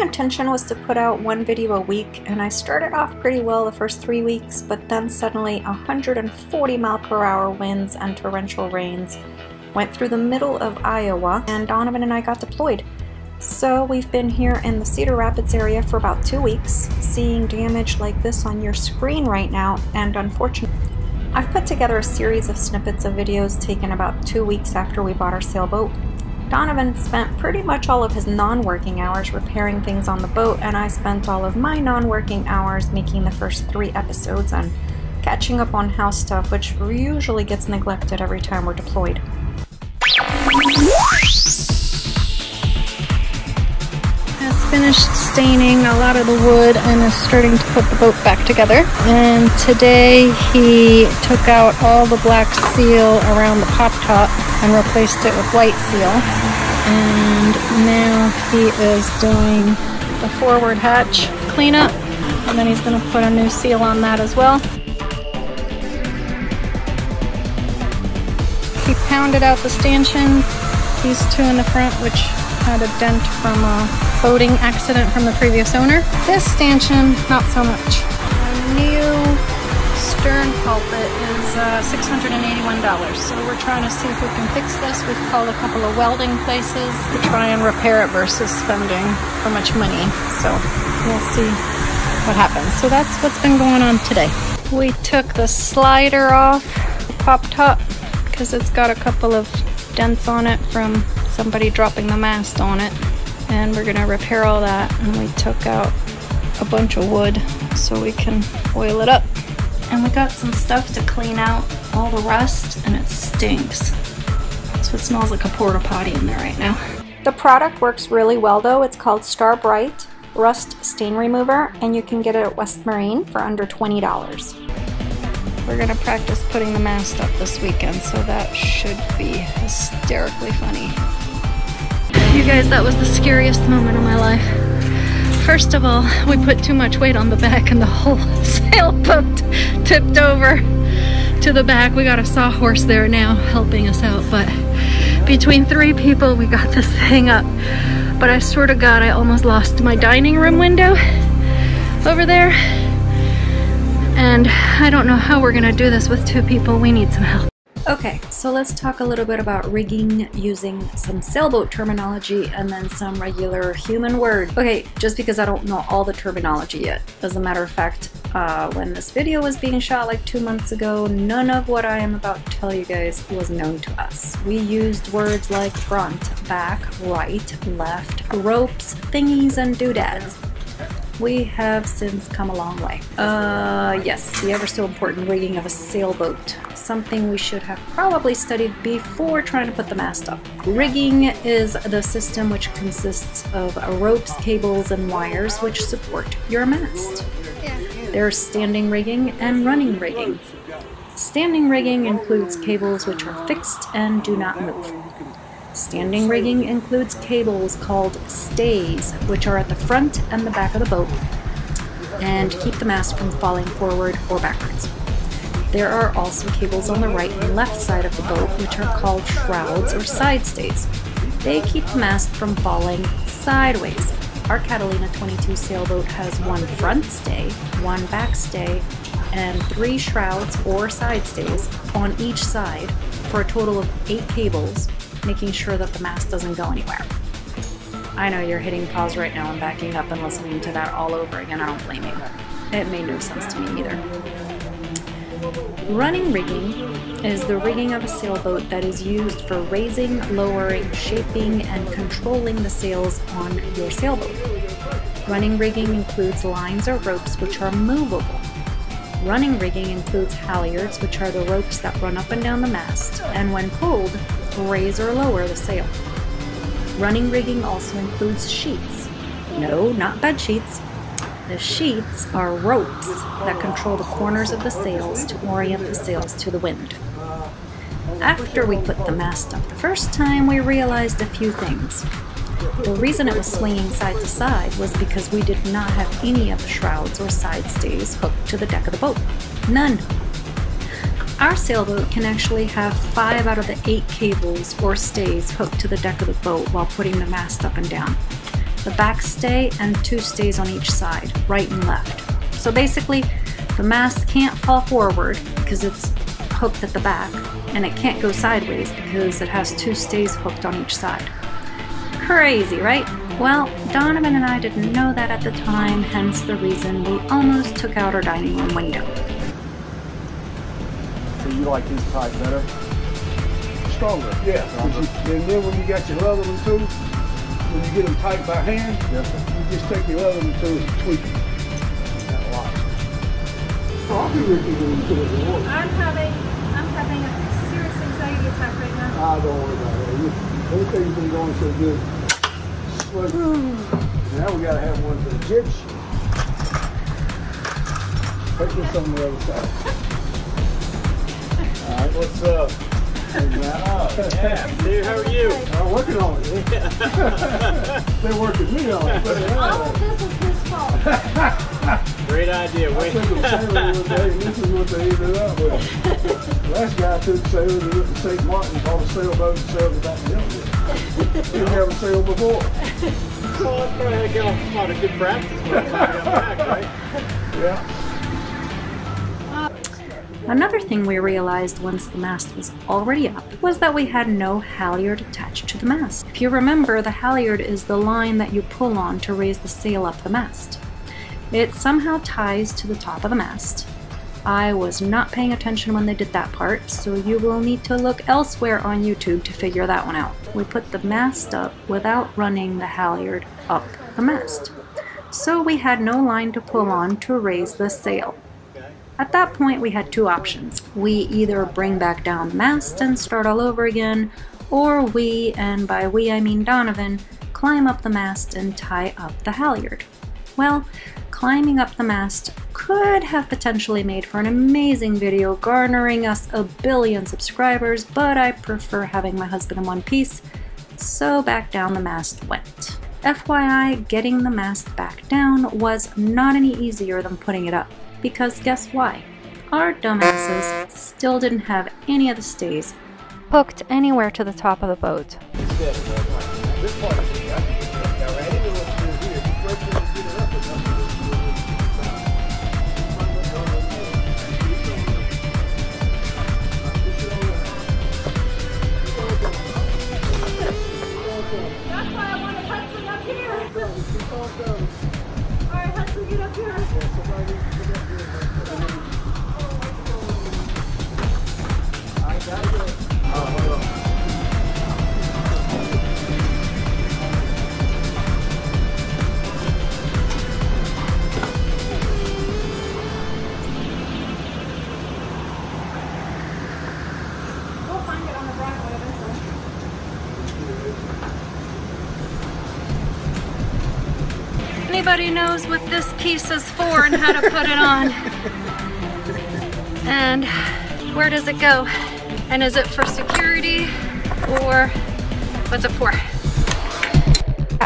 intention was to put out one video a week, and I started off pretty well the first 3 weeks, but then suddenly 140-mile-per-hour winds and torrential rains went through the middle of Iowa, and Donovan and I got deployed. So we've been here in the Cedar Rapids area for about 2 weeks, seeing damage like this on your screen right now, and unfortunately, I've put together a series of snippets of videos taken about 2 weeks after we bought our sailboat. Donovan spent pretty much all of his non-working hours repairing things on the boat, and I spent all of my non-working hours making the first 3 episodes and catching up on house stuff, which usually gets neglected every time we're deployed. Has finished staining a lot of the wood and is starting to put the boat back together. And today he took out all the black seal around the pop top and replaced it with white seal. And now he is doing the forward hatch cleanup, and then he's going to put a new seal on that as well. He pounded out the stanchions, these 2 in the front, which had a dent from a boating accident from the previous owner. This stanchion, not so much. A new stern pulpit is $681, so we're trying to see if we can fix this. We've called a couple of welding places to try and repair it versus spending so much money, so we'll see what happens. So that's what's been going on today. We took the slider off the pop top because it's got a couple of dents on it from somebody dropping the mast on it, and we're gonna repair all that. And we took out a bunch of wood so we can oil it up. And we got some stuff to clean out all the rust, and it stinks. So it smells like a porta potty in there right now. The product works really well though. It's called Star Bright Rust Stain Remover, and you can get it at West Marine for under $20. We're gonna practice putting the mast up this weekend, so that should be hysterically funny. You guys, that was the scariest moment of my life. First of all, we put too much weight on the back and the whole sailboat tipped over to the back. We got a sawhorse there now helping us out, but between 3 people we got this thing up. But I swear to God, I almost lost my dining room window over there. And I don't know how we're gonna do this with 2 people. We need some help. Okay, so let's talk a little bit about rigging using some sailboat terminology and then some regular human words. Okay, just because I don't know all the terminology yet. As a matter of fact, when this video was being shot like 2 months ago, none of what I am about to tell you guys was known to us. We used words like front, back, right, left, ropes, thingies, and doodads. We have since come a long way. Yes, the ever so important rigging of a sailboat. Something we should have probably studied before trying to put the mast up. Rigging is the system which consists of ropes, cables, and wires which support your mast. There's standing rigging and running rigging. Standing rigging includes cables which are fixed and do not move. Standing rigging includes cables called stays, which are at the front and the back of the boat and keep the mast from falling forward or backwards. There are also cables on the right and left side of the boat, which are called shrouds or side stays. They keep the mast from falling sideways. Our Catalina 22 sailboat has 1 front stay, 1 back stay, and 3 shrouds or side stays on each side for a total of 8 cables, making sure that the mast doesn't go anywhere. I know you're hitting pause right now and backing up and listening to that all over again. I don't blame you. It made no sense to me either. Running rigging is the rigging of a sailboat that is used for raising, lowering, shaping, and controlling the sails on your sailboat. Running rigging includes lines or ropes which are movable. Running rigging includes halyards, which are the ropes that run up and down the mast, and when pulled, raise or lower the sail. Running rigging also includes sheets. No, not bed sheets. The sheets are ropes that control the corners of the sails to orient the sails to the wind. After we put the mast up the first time, we realized a few things. The reason it was swinging side to side was because we did not have any of the shrouds or side stays hooked to the deck of the boat. None. Our sailboat can actually have 5 out of the 8 cables or stays hooked to the deck of the boat while putting the mast up and down. the back stay, and 2 stays on each side, right and left. So basically, the mast can't fall forward because it's hooked at the back, and it can't go sideways because it has 2 stays hooked on each side. Crazy, right? Well, Donovan and I didn't know that at the time, hence the reason we almost took out our dining room window. So you like this type better? Stronger, yeah. And then when you got your leathering tools, when you get them tight by hand, you just take your leathering tools and tweak them. That locks. Oh, I'll be with you when you put it in water. I'm having a serious anxiety attack right now. Ah, don't worry about it. Everything's been going so good. Now we gotta have one for the jib sheet. Take this on the other side. All right, what's up? Hey, Yeah, dude, how are you? I'm working on it. They're working me on it. All of this is his fault. Great idea. I took them sailing one day, and this is what they ended up with. Last guy took sailors and went to St. Martin, bought a sailboat and sailed it back to Hilton. He never sailed before. So that's probably get a lot of good practice when I'm back, right? Yeah. Another thing we realized once the mast was already up was that we had no halyard attached to the mast. If you remember, the halyard is the line that you pull on to raise the sail up the mast. It somehow ties to the top of the mast. I was not paying attention when they did that part, so you will need to look elsewhere on YouTube to figure that one out. We put the mast up without running the halyard up the mast. So we had no line to pull on to raise the sail. At that point, we had 2 options. We either bring back down the mast and start all over again, or we, and by we I mean Donovan, climb up the mast and tie up the halyard. Well, climbing up the mast could have potentially made for an amazing video garnering us a billion subscribers, but I prefer having my husband in one piece, so back down the mast went. FYI, getting the mast back down was not any easier than putting it up. Because guess why? Our dumbasses still didn't have any of the stays hooked anywhere to the top of the boat. That's why I wanted Hudson up here. Alright, Hudson, get up here. Anybody knows what this piece is for and how to put it on? And where does it go? And is it for security or what's it for?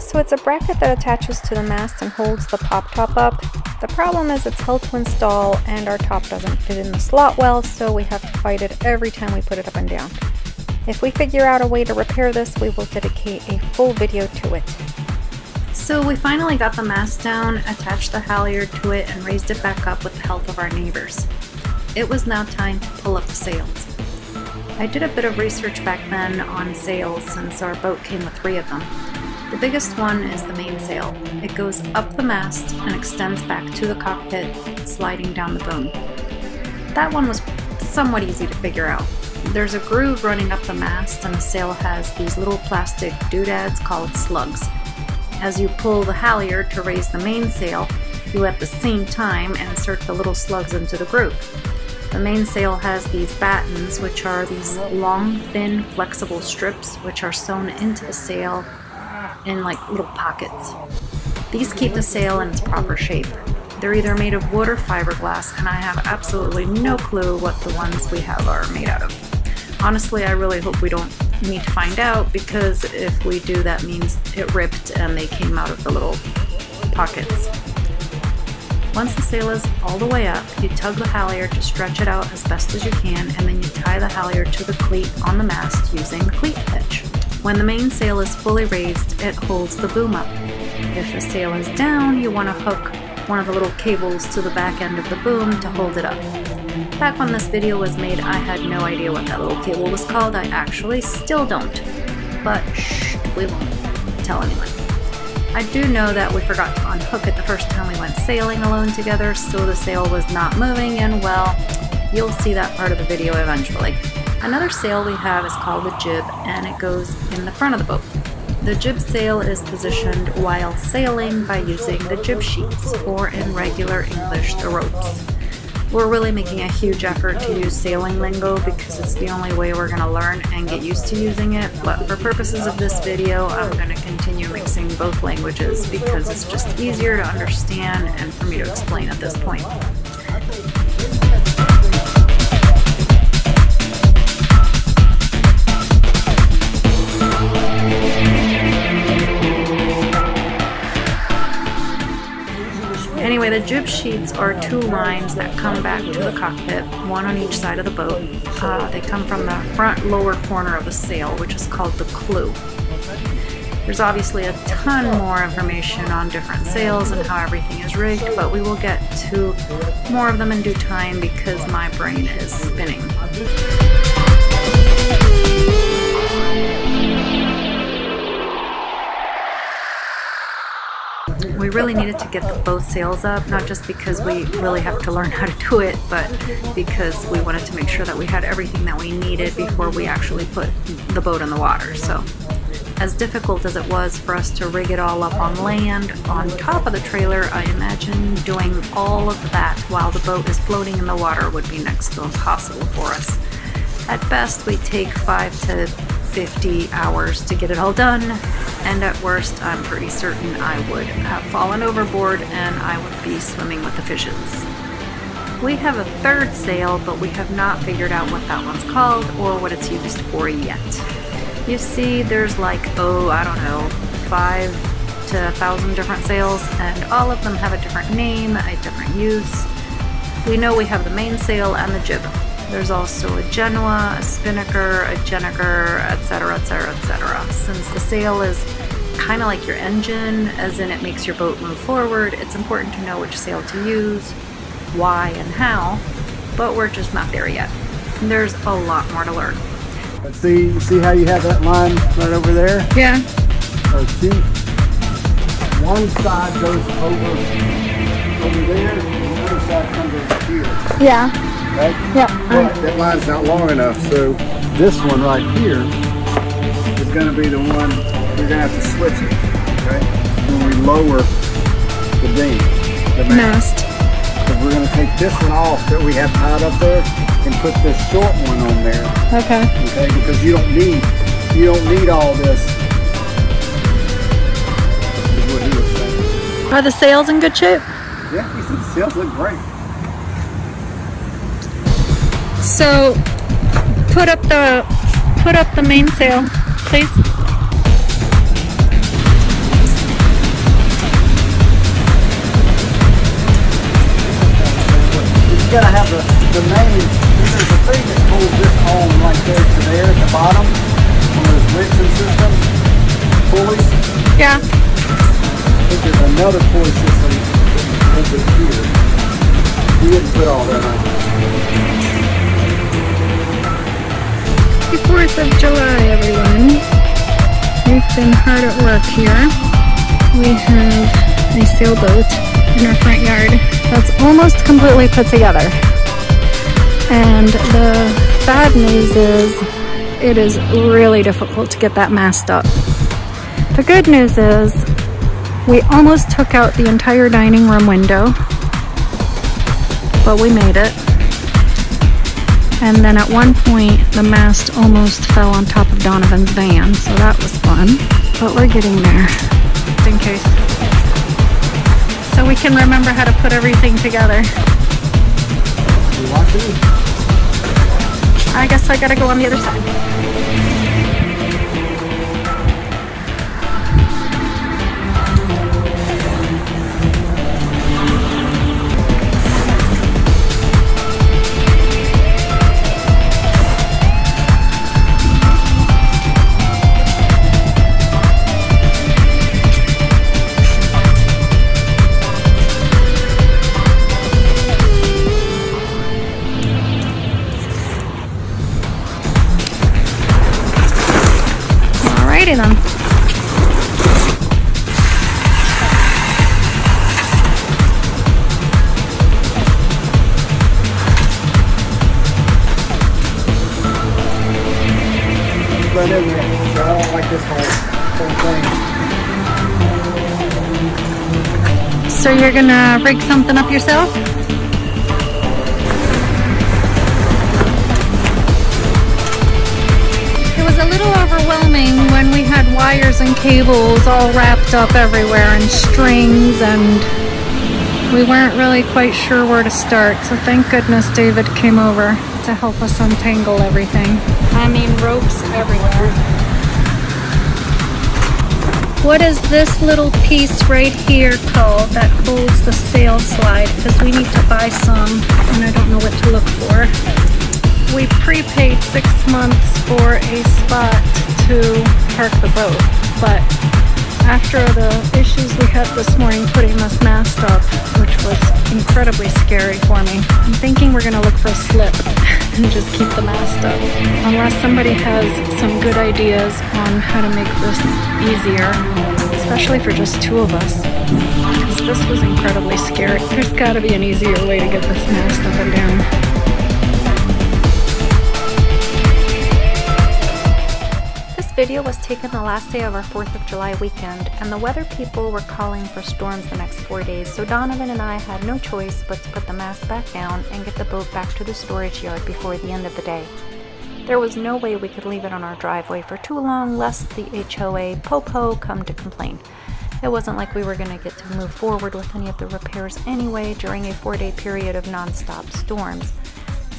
So it's a bracket that attaches to the mast and holds the pop top up. The problem is it's held to install and our top doesn't fit in the slot well, so we have to fight it every time we put it up and down. If we figure out a way to repair this, we will dedicate a full video to it. So we finally got the mast down, attached the halyard to it, and raised it back up with the help of our neighbors. It was now time to pull up the sails. I did a bit of research back then on sails since our boat came with 3 of them. The biggest one is the mainsail. It goes up the mast and extends back to the cockpit, sliding down the boom. That one was somewhat easy to figure out. There's a groove running up the mast and the sail has these little plastic doodads called slugs. As you pull the halyard to raise the mainsail, you at the same time insert the little slugs into the groove. The mainsail has these battens, which are these long, thin, flexible strips which are sewn into the sail in like little pockets. These keep the sail in its proper shape. They're either made of wood or fiberglass, and I have absolutely no clue what the ones we have are made out of. Honestly, I really hope we don't need to find out, because if we do, that means it ripped and they came out of the little pockets. Once the sail is all the way up, you tug the halyard to stretch it out as best as you can, and then you tie the halyard to the cleat on the mast using the cleat hitch. When the mainsail is fully raised, it holds the boom up. If the sail is down, you want to hook one of the little cables to the back end of the boom to hold it up. Back when this video was made, I had no idea what that little cable was called. I actually still don't. But shh, we won't tell anyone. I do know that we forgot to unhook it the first time we went sailing alone together, so the sail was not moving, and well, you'll see that part of the video eventually. Another sail we have is called a jib, and it goes in the front of the boat. The jib sail is positioned while sailing by using the jib sheets, or in regular English, the ropes. We're really making a huge effort to use sailing lingo because it's the only way we're going to learn and get used to using it, but for purposes of this video, I'm going to continue mixing both languages because it's just easier to understand and for me to explain at this point. Anyway, the jib sheets are two lines that come back to the cockpit, one on each side of the boat. They come from the front lower corner of the sail, which is called the clew. There's obviously a ton more information on different sails and how everything is rigged, but we will get to more of them in due time because my brain is spinning. We really needed to get both sails up, not just because we really have to learn how to do it, but because we wanted to make sure that we had everything that we needed before we actually put the boat in the water. So, as difficult as it was for us to rig it all up on land, on top of the trailer, I imagine doing all of that while the boat is floating in the water would be next to impossible for us. At best, we take 5 to 50 hours to get it all done, and at worst, I'm pretty certain I would have fallen overboard and I would be swimming with the fishes. We have a third sail, but we have not figured out what that one's called or what it's used for yet. You see, there's like, I don't know, 5 to 1,000 different sails, and all of them have a different name, a different use. We know we have the mainsail and the jib. There's also a Genoa, a spinnaker, a jenniker, etc., etc., etc. Since the sail is kind of like your engine, as in it makes your boat move forward, it's important to know which sail to use, why, and how, but we're just not there yet. There's a lot more to learn. See how you have that line right over there? Yeah. See, one side goes over there, and the other side comes over here. Yeah. Right? Yep. But that line's not long enough, so this one right here is going to be the one we're going to have to switch it, okay? When we lower the beam, the mast. So we're going to take this one off that we have tied up there and put this short one on there. Okay. Okay, because you don't need all this. Is what he was saying. Are the sails in good shape? Yeah, he said the sails look great. So, put up the mainsail, please. You gotta have the main. There's a thing that pulls this on right there to there at the bottom. One of those lifting systems, pulleys. Yeah. I think there's another pulley system over here. We didn't put all that on. Happy 4th of July, everyone. We've been hard at work here. We have a sailboat in our front yard that's almost completely put together. And the bad news is it is really difficult to get that mast up. The good news is we almost took out the entire dining room window, but we made it. And then at one point, the mast almost fell on top of Donovan's van, so that was fun. But we're getting there, just in case. So we can remember how to put everything together. You watching? I guess I gotta go on the other side. Okay then. But anyway, I don't like this whole thing. So you're gonna rig something up yourself? It was a little overwhelming when we had wires and cables all wrapped up everywhere and strings, and we weren't really quite sure where to start. So thank goodness David came over to help us untangle everything. I mean, ropes everywhere. What is this little piece right here called that holds the sail slide? Because we need to buy some and I don't know what to look for. We prepaid 6 months for a spot to park the boat, but after the issues we had this morning putting this mast up, which was incredibly scary for me, I'm thinking we're gonna look for a slip and just keep the mast up. Unless somebody has some good ideas on how to make this easier, especially for just 2 of us, because this was incredibly scary. There's gotta be an easier way to get this mast up and down. This video was taken the last day of our 4th of July weekend, and the weather people were calling for storms the next 4 days, so Donovan and I had no choice but to put the mast back down and get the boat back to the storage yard before the end of the day. There was no way we could leave it on our driveway for too long lest the HOA Popo come to complain. It wasn't like we were going to get to move forward with any of the repairs anyway during a 4-day period of non-stop storms.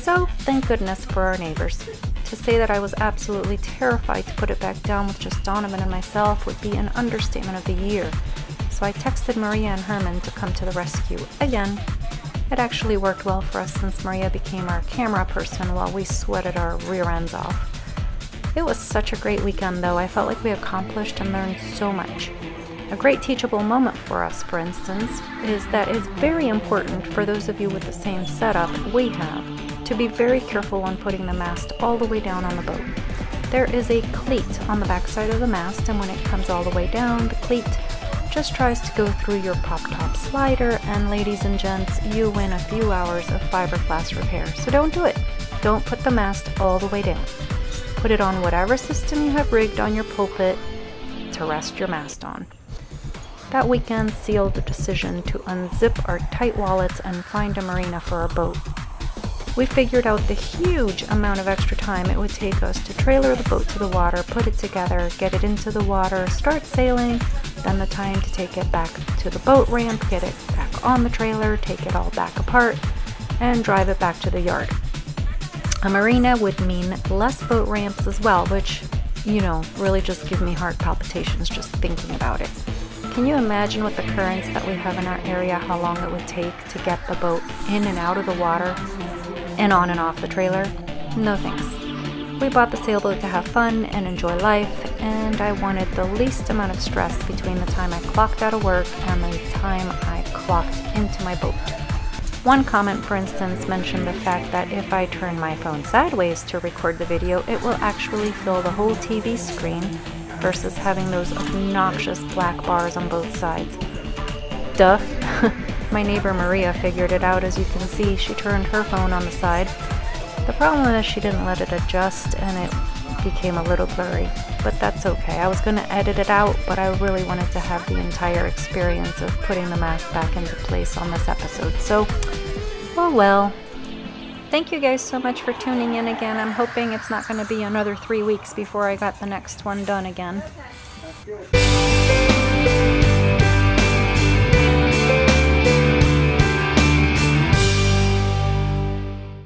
So thank goodness for our neighbors. To say that I was absolutely terrified to put it back down with just Donovan and myself would be an understatement of the year. So I texted Maria and Herman to come to the rescue again. It actually worked well for us since Maria became our camera person while we sweated our rear ends off. It was such a great weekend though. I felt like we accomplished and learned so much. A great teachable moment for us, for instance, is that it's very important for those of you with the same setup we have to be very careful when putting the mast all the way down on the boat. There is a cleat on the back side of the mast, and when it comes all the way down, the cleat just tries to go through your pop-top slider, and ladies and gents, you win a few hours of fiberglass repair. So don't do it. Don't put the mast all the way down. Put it on whatever system you have rigged on your pulpit to rest your mast on. That weekend sealed the decision to unzip our tight wallets and find a marina for our boat. We figured out the huge amount of extra time it would take us to trailer the boat to the water, put it together, get it into the water, start sailing, then the time to take it back to the boat ramp, get it back on the trailer, take it all back apart, and drive it back to the yard. A marina would mean less boat ramps as well, which, you know, really just give me heart palpitations just thinking about it. Can you imagine with the currents that we have in our area how long it would take to get the boat in and out of the water and on and off the trailer? No thanks. We bought the sailboat to have fun and enjoy life, and I wanted the least amount of stress between the time I clocked out of work and the time I clocked into my boat. One comment, for instance, mentioned the fact that if I turn my phone sideways to record the video, it will actually fill the whole TV screen versus having those obnoxious black bars on both sides. Duh. My neighbor Maria figured it out. As you can see, she turned her phone on the side. The problem is she didn't let it adjust and it became a little blurry, but that's okay. I was going to edit it out, but I really wanted to have the entire experience of putting the mast back into place on this episode. So, oh well. Thank you guys so much for tuning in again. I'm hoping it's not going to be another 3 weeks before I got the next one done again.